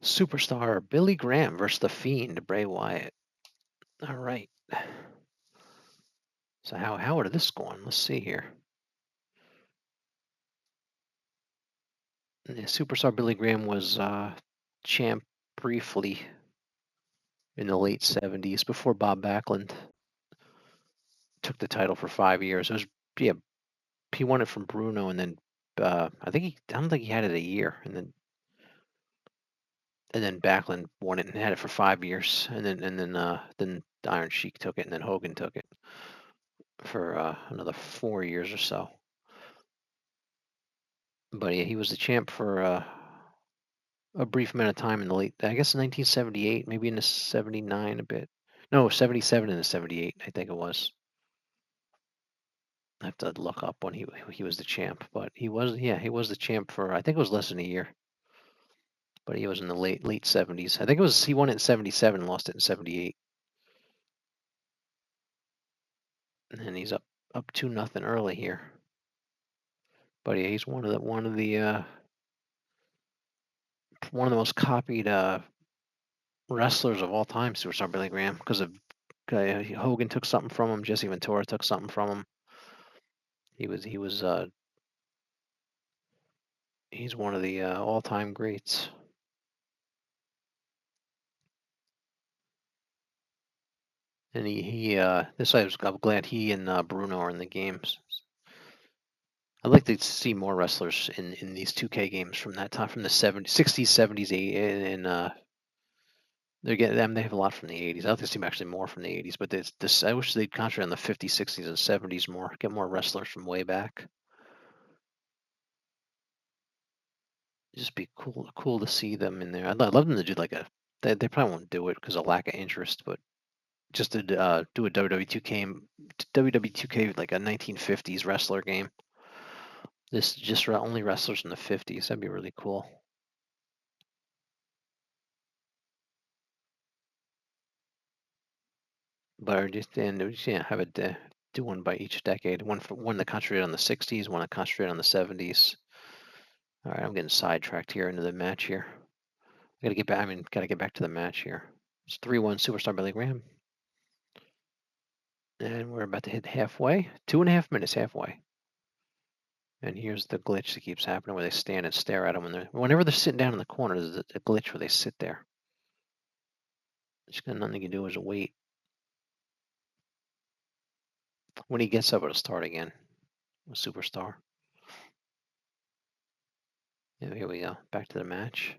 Superstar Billy Graham versus the Fiend Bray Wyatt. All right. So how are this going? Let's see here. The Superstar Billy Graham was champ briefly in the late 70s before Bob Backlund took the title for 5 years. It was yeah, he won it from Bruno, and then I don't think he had it a year, and then Backlund won it and had it for 5 years, then Iron Sheik took it, and then Hogan took it for another 4 years or so. But yeah, he was the champ for a brief amount of time in the late, I guess, 1978, maybe in the 79 a bit. No, 77 and the 78, I think it was. I have to look up when he was the champ, but he was the champ for I think it was less than a year. But he was in the late 70s. I think it was he won it in 77, lost it in 78. And he's up 2-0 early here. But yeah, he's one of the most copied wrestlers of all time, Superstar Billy Graham, because of Hogan took something from him, Jesse Ventura took something from him. He's one of the all-time greats. And I'm glad he and Bruno are in the games. I'd like to see more wrestlers in these 2K games from that time, from the 70s, 60s, 70s, and they have a lot from the 80s. I'd like to see actually more from the 80s, but I wish they'd concentrate on the 50s, 60s, and 70s more. Get more wrestlers from way back. Just be cool to see them in there. I'd love them to do like they probably won't do it because of lack of interest, but just to do a WWE2K like a 1950s wrestler game. This just only wrestlers from the 50s. That'd be really cool. But just have it do one by each decade. One that concentrated on the 60s, one that concentrated on the 70s. All right, I'm getting sidetracked here into the match here. Gotta get back to the match here. It's 3-1 Superstar Billy Graham. And we're about to hit halfway. 2.5 minutes halfway. And here's the glitch that keeps happening where they stand and stare at him whenever they're sitting down in the corner, there's a glitch where they sit there. Just got nothing you can do is wait. When he gets up, it'll start again. A Superstar. Yeah, here we go. Back to the match.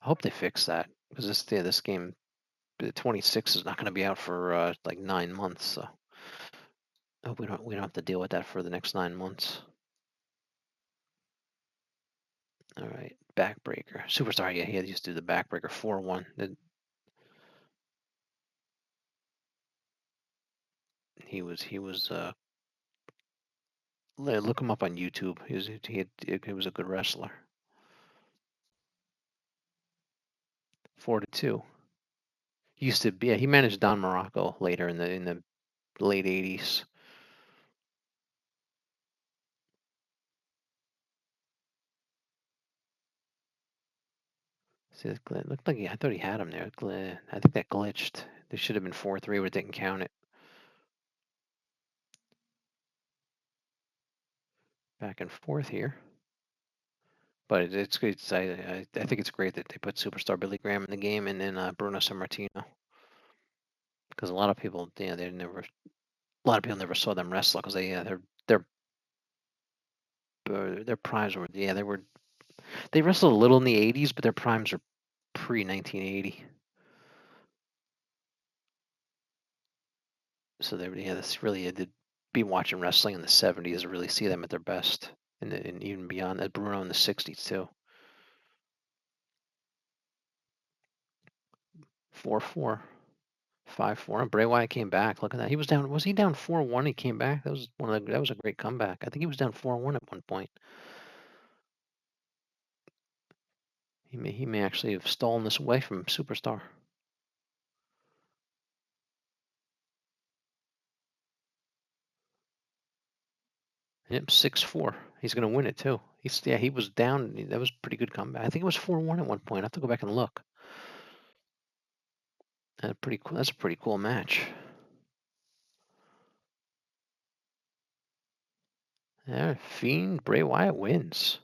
I hope they fix that because this game, the 26 is not going to be out for like 9 months. So I hope we don't have to deal with that for the next 9 months. All right, backbreaker, Superstar. Yeah, he had to just do the backbreaker 4-1. He was look him up on YouTube. He was a good wrestler. 4-2. He used to be. Yeah, he managed Don Morocco later in the late 80s. See, it looked like I thought he had him there. I think that glitched. There should have been 4-3, but it didn't count it. Back and forth here. But it's great. I think it's great that they put Superstar Billy Graham in the game and then Bruno Sammartino, because a lot of people, a lot of people never saw them wrestle because their primes were they wrestled a little in the 80s, but their primes are pre 1980. So this really did be watching wrestling in the 70s to really see them at their best, and even beyond that, Bruno in the 60s too. 4-4. 5-4. And Bray Wyatt came back. Look at that. He was down. Was he down 4-1? He came back. That was a great comeback. I think he was down 4-1 at one point. He may actually have stolen this away from Superstar. Yep, 6-4. He's gonna win it too. He was down. That was a pretty good comeback. I think it was 4-1 at one point. I have to go back and look. Pretty cool. That's a pretty cool match. Yeah, Fiend Bray Wyatt wins.